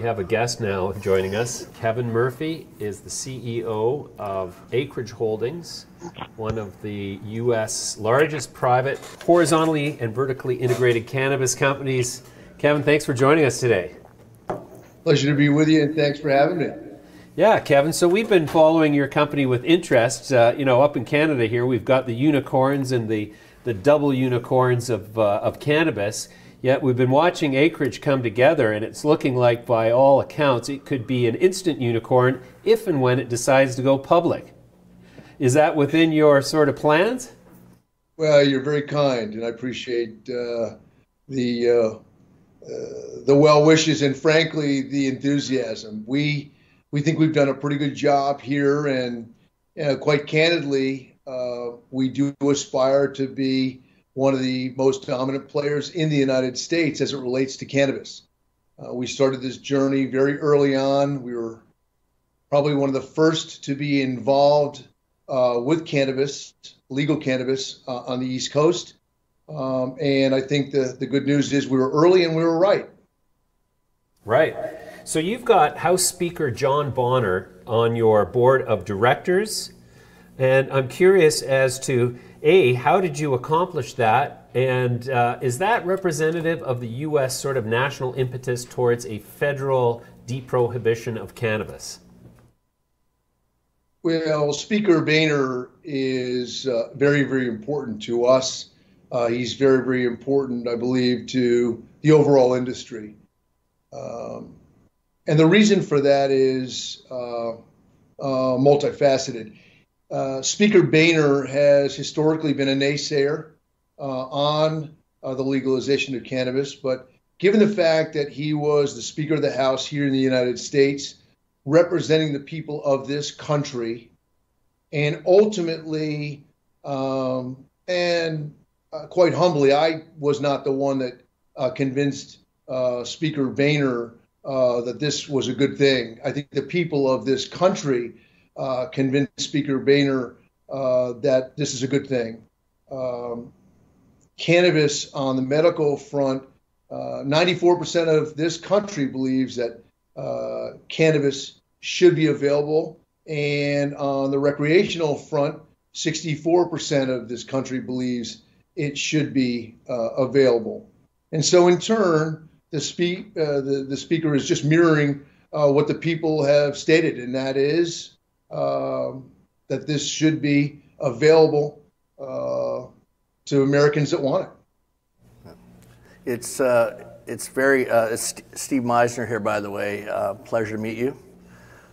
have a guest now joining us. Kevin Murphy is the CEO of Acreage Holdings, one of the U.S. largest private, horizontally and vertically integrated cannabis companies. Kevin, thanks for joining us today. Pleasure to be with you, and thanks for having me. Yeah, Kevin, so we've been following your company with interest. Up in Canada here, we've got the unicorns and the double unicorns of cannabis. Yet we've been watching Acreage come together, and it's looking like, by all accounts, it could be an instant unicorn if and when it decides to go public. Is that within your sort of plans? Well, you're very kind, and I appreciate the well wishes and, frankly, the enthusiasm. We think we've done a pretty good job here, and quite candidly, we do aspire to be one of the most dominant players in the United States as it relates to cannabis. We started this journey very early on. We were probably one of the first to be involved with cannabis, legal cannabis, on the East Coast. And I think the good news is we were early and we were right. Right. So you've got House Speaker John Boehner on your board of directors. And I'm curious as to, A, how did you accomplish that? And is that representative of the U.S. sort of national impetus towards a federal deprohibition of cannabis? Well, Speaker Boehner is very, very important to us. He's very, very important, I believe, to the overall industry. And the reason for that is multifaceted. Speaker Boehner has historically been a naysayer on the legalization of cannabis, but given the fact that he was the Speaker of the House here in the United States, representing the people of this country, and ultimately, and quite humbly, I was not the one that convinced Speaker Boehner that this was a good thing. I think the people of this country convinced Speaker Boehner that this is a good thing. Cannabis on the medical front, 94% of this country believes that cannabis should be available. And on the recreational front, 64% of this country believes it should be available. And so in turn, the speaker is just mirroring what the people have stated, and that is that this should be available to Americans that want it. It's very it's Steve Meisner here, by the way. Pleasure to meet you.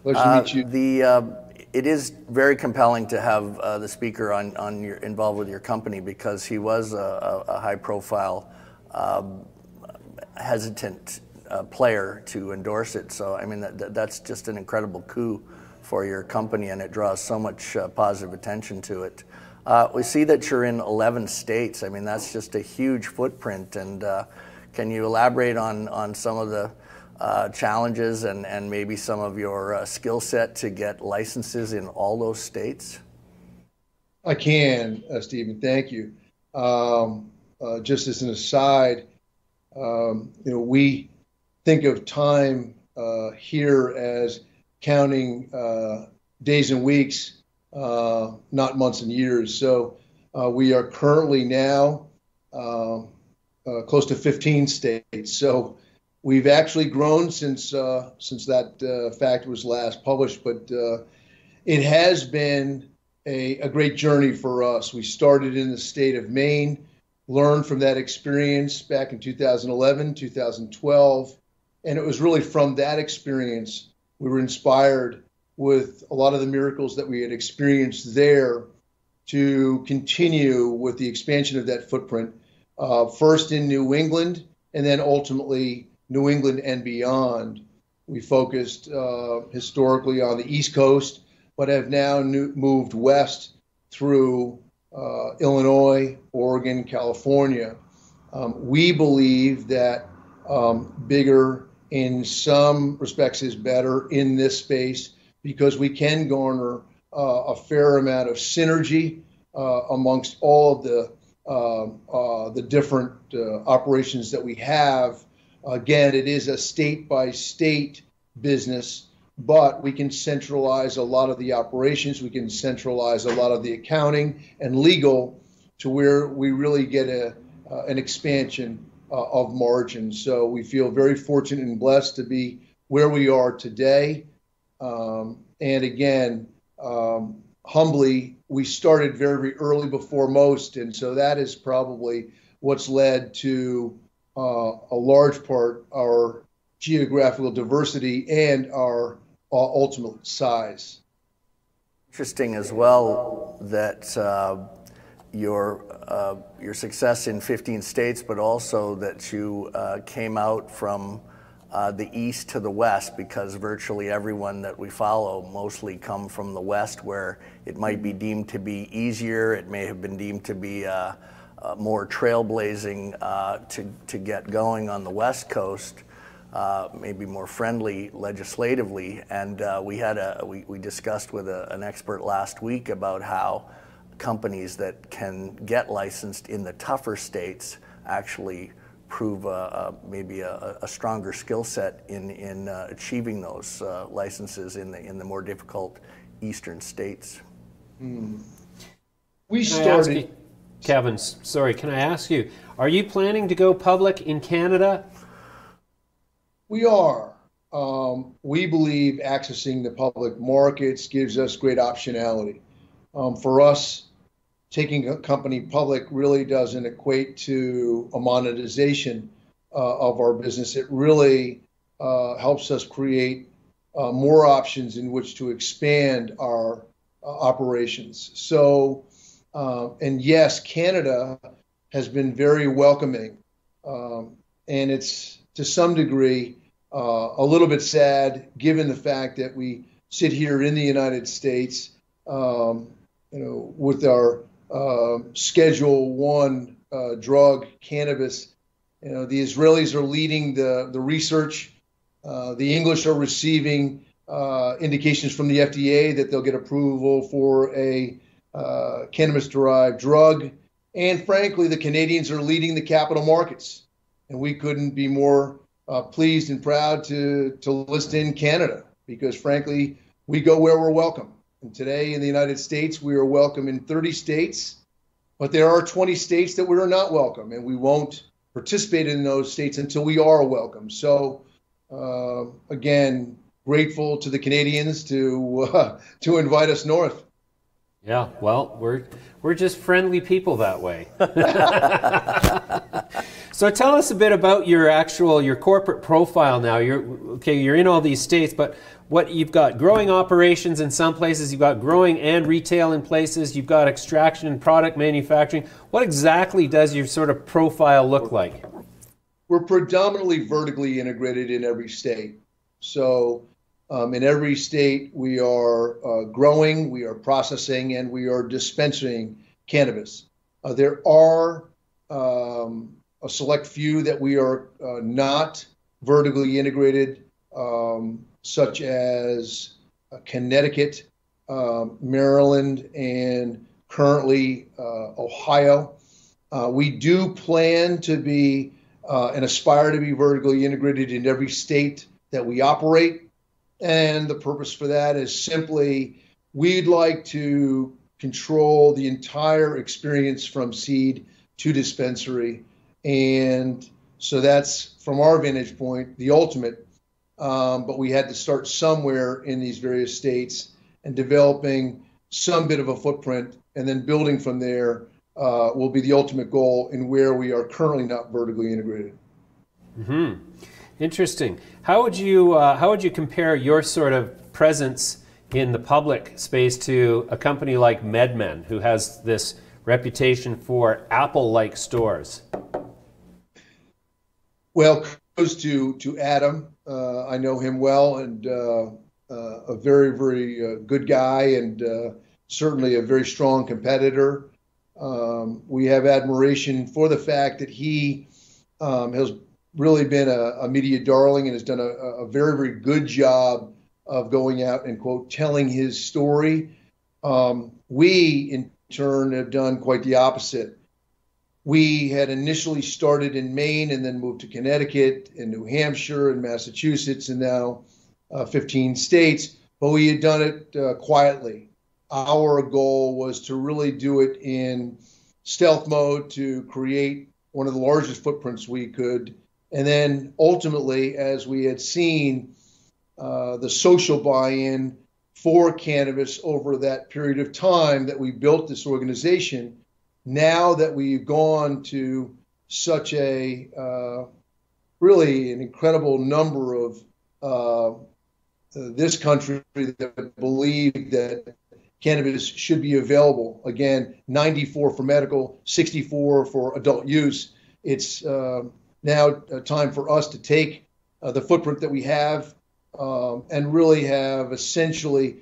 Pleasure to meet you. It is very compelling to have the speaker involved with your company, because he was a high-profile, hesitant player to endorse it. So I mean that's just an incredible coup for your company, and it draws so much positive attention to it. We see that you're in 11 states. I mean, that's just a huge footprint. And can you elaborate on some of the challenges and maybe some of your skill set to get licenses in all those states? I can, Stephen. Thank you. Just as an aside, we think of time here as counting days and weeks, not months and years. So we are currently now close to 15 states. So we've actually grown since that fact was last published, but it has been a great journey for us. We started in the state of Maine, learned from that experience back in 2011, 2012, and it was really from that experience we were inspired with a lot of the miracles that we had experienced there to continue with the expansion of that footprint, first in New England and then ultimately New England and beyond. We focused historically on the East Coast, but have now moved west through Illinois, Oregon, California. We believe that bigger in some respects is better in this space, because we can garner a fair amount of synergy amongst all of the different operations that we have Again, it is a state-by-state business, but we can centralize a lot of the operations. We can centralize a lot of the accounting and legal to where we really get an expansion of margins. So we feel very fortunate and blessed to be where we are today. And again, humbly, we started very, very early before most. And so that is probably what's led to a large part our geographical diversity and our ultimate size. Interesting as well that your success in 15 states, but also that you came out from the east to the west, because virtually everyone that we follow mostly come from the west, where it might be deemed to be easier. It may have been deemed to be more trailblazing to get going on the West Coast, maybe more friendly legislatively. And we discussed with an expert last week about how companies that can get licensed in the tougher states actually prove maybe a stronger skill set in achieving those licenses in the more difficult eastern states. We started. Kevin, sorry, can I ask you, are you planning to go public in Canada? We are. We believe accessing the public markets gives us great optionality. For us, taking a company public really doesn't equate to a monetization of our business. It really helps us create more options in which to expand our operations. So, and yes, Canada has been very welcoming, and it's to some degree a little bit sad given the fact that we sit here in the United States, with our Schedule 1 drug, cannabis. The Israelis are leading the research. The English are receiving indications from the FDA that they'll get approval for a cannabis-derived drug. And frankly, the Canadians are leading the capital markets. And we couldn't be more pleased and proud to list in Canada, because frankly, we go where we're welcome. And today in the United States, we are welcome in 30 states, but there are 20 states that we are not welcome, and we won't participate in those states until we are welcome. So again, grateful to the Canadians to invite us north. Yeah, well, we're just friendly people that way. So tell us a bit about your corporate profile now. You're in all these states, but what you've got growing operations in some places, you've got growing and retail in places, you've got extraction and product manufacturing. What exactly does your sort of profile look like? We're predominantly vertically integrated in every state. So in every state, we are growing, we are processing, and we are dispensing cannabis. There are a select few that we are not vertically integrated, such as Connecticut, Maryland, and currently Ohio. We do plan to be and aspire to be vertically integrated in every state that we operate. And the purpose for that is simply we'd like to control the entire experience from seed to dispensary. And so that's, from our vantage point, the ultimate. But we had to start somewhere in these various states and developing some bit of a footprint, and then building from there will be the ultimate goal in where we are currently not vertically integrated. Mm-hmm. Interesting. How would you compare your sort of presence in the public space to a company like MedMen, who has this reputation for Apple-like stores? Well, kudos to Adam. I know him well, and a very, very good guy, and certainly a very strong competitor. We have admiration for the fact that he has really been a media darling and has done a very, very good job of going out and, quote, telling his story. We, in turn, have done quite the opposite. we had initially started in Maine and then moved to Connecticut and New Hampshire and Massachusetts and now 15 states, but we had done it quietly. Our goal was to really do it in stealth mode to create one of the largest footprints we could. And then ultimately, as we had seen the social buy-in for cannabis over that period of time that we built this organization, now that we've gone to such a really an incredible number of this country that believe that cannabis should be available. Again, 94 for medical, 64 for adult use. It's now time for us to take the footprint that we have and really have essentially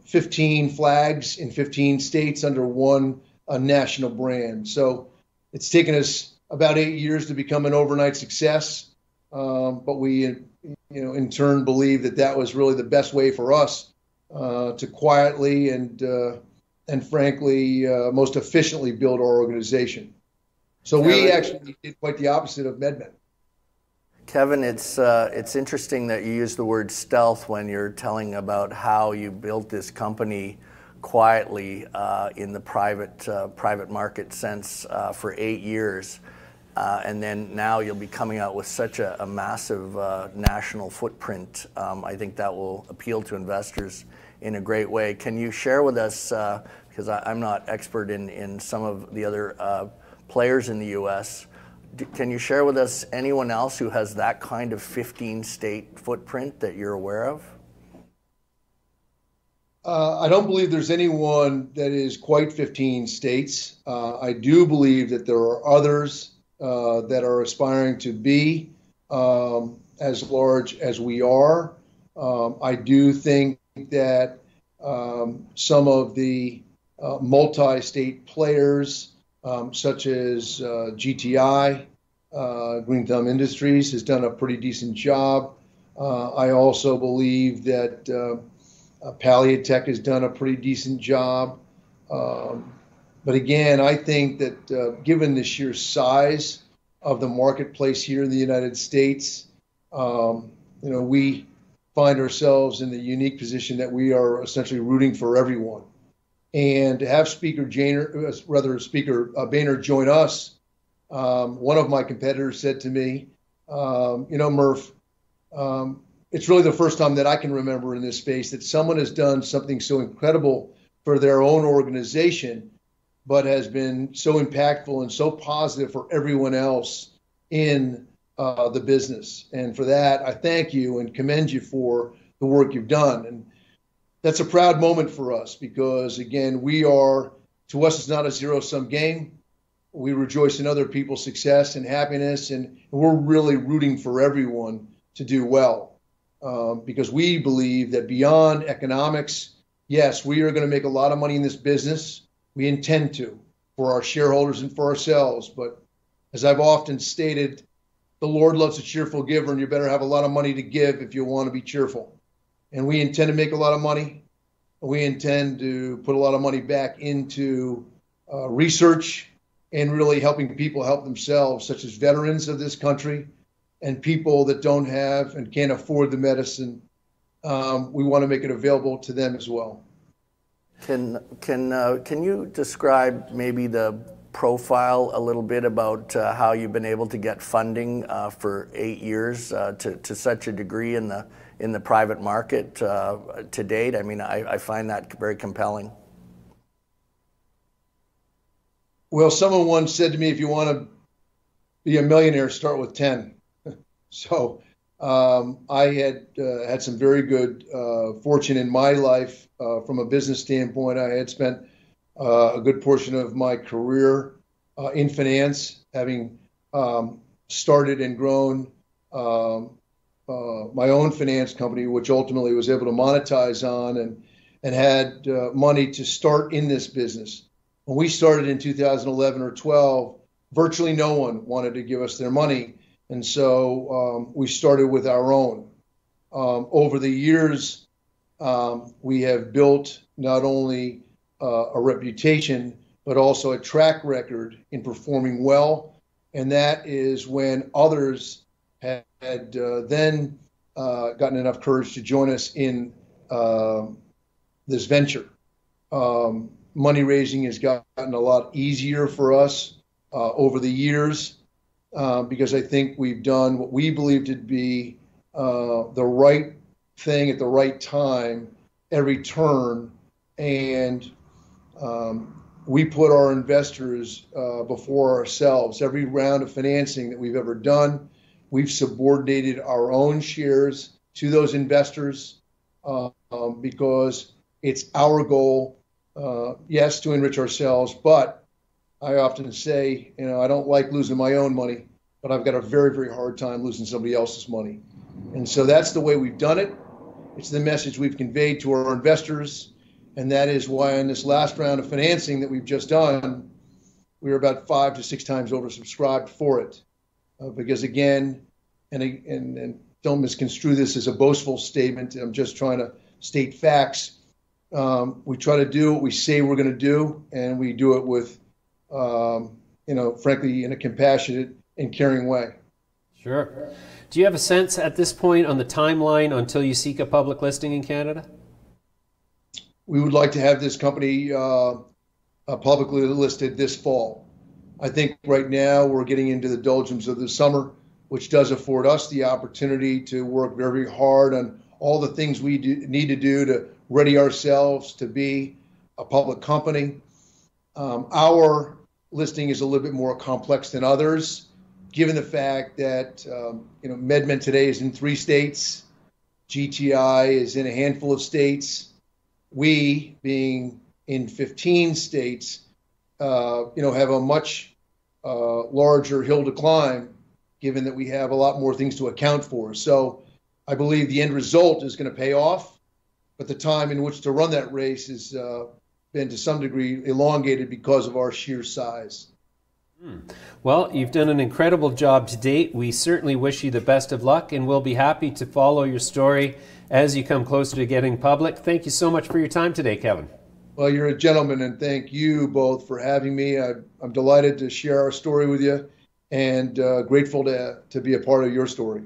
15 flags in 15 states under one national brand. So it's taken us about 8 years to become an overnight success, but we, in turn, believe that that was really the best way for us to quietly and frankly most efficiently build our organization. So we actually did quite the opposite of MedMen. Kevin, it's interesting that you use the word stealth when you're telling about how you built this company quietly in the private market sense for 8 years. And then now you'll be coming out with such a massive national footprint. I think that will appeal to investors in a great way. Can you share with us, because I'm not expert in some of the other players in the U.S., can you share with us anyone else who has that kind of 15-state footprint that you're aware of? I don't believe there's anyone that is quite 15 states. I do believe that there are others that are aspiring to be as large as we are. I do think that some of the multi-state players, such as GTI, Green Thumb Industries, has done a pretty decent job. I also believe that Paliatech has done a pretty decent job. But again, I think that given the sheer size of the marketplace here in the United States, we find ourselves in the unique position that we are essentially rooting for everyone. And to have Speaker Boehner join us, one of my competitors said to me, Murph, it's really the first time that I can remember in this space that someone has done something so incredible for their own organization, but has been so impactful and so positive for everyone else in the business. And for that, I thank you and commend you for the work you've done. And that's a proud moment for us because, again, to us, it's not a zero-sum game. We rejoice in other people's success and happiness, and we're really rooting for everyone to do well because we believe that beyond economics, yes, we are going to make a lot of money in this business. We intend to for our shareholders and for ourselves. But as I've often stated, the Lord loves a cheerful giver, and you better have a lot of money to give if you want to be cheerful. And we intend to make a lot of money. We intend to put a lot of money back into research and really helping people help themselves, such as veterans of this country and people that don't have and can't afford the medicine. We want to make it available to them as well. Can you describe maybe the profile a little bit about how you've been able to get funding for 8 years to such a degree in the private market to date? I mean, I find that very compelling. Well, someone once said to me, if you want to be a millionaire, start with 10. So I had some very good fortune in my life from a business standpoint. I had spent a good portion of my career in finance, having started and grown my own finance company, which ultimately was able to monetize on and had money to start in this business. When we started in 2011 or 12, virtually no one wanted to give us their money. And so we started with our own. Over the years, we have built not only a reputation, but also a track record in performing well. And that is when others had then gotten enough courage to join us in this venture. Money raising has gotten a lot easier for us over the years because I think we've done what we believe to be the right thing at the right time every turn. And we put our investors before ourselves. Every round of financing that we've ever done, we've subordinated our own shares to those investors because it's our goal, yes, to enrich ourselves, but I often say, I don't like losing my own money, but I've got a very, very hard time losing somebody else's money. And so that's the way we've done it. It's the message we've conveyed to our investors. And that is why in this last round of financing that we've just done, we were about 5 to 6 times oversubscribed for it. Because again, and don't misconstrue this as a boastful statement, I'm just trying to state facts. We try to do what we say we're going to do, and we do it with, frankly, in a compassionate and caring way. Sure. Do you have a sense at this point on the timeline until you seek a public listing in Canada? We would like to have this company publicly listed this fall. I think right now we're getting into the doldrums of the summer, which does afford us the opportunity to work very hard on all the things we need to do to ready ourselves to be a public company. Our listing is a little bit more complex than others, given the fact that MedMen today is in 3 states, GTI is in a handful of states. We, being in 15 states, have a much larger hill to climb, given that we have a lot more things to account for. So I believe the end result is going to pay off, but the time in which to run that race has been to some degree elongated because of our sheer size. Well, you've done an incredible job to date. We certainly wish you the best of luck, and we'll be happy to follow your story as you come closer to getting public. Thank you so much for your time today, Kevin. Well, you're a gentleman, and thank you both for having me. I'm delighted to share our story with you and grateful to be a part of your story.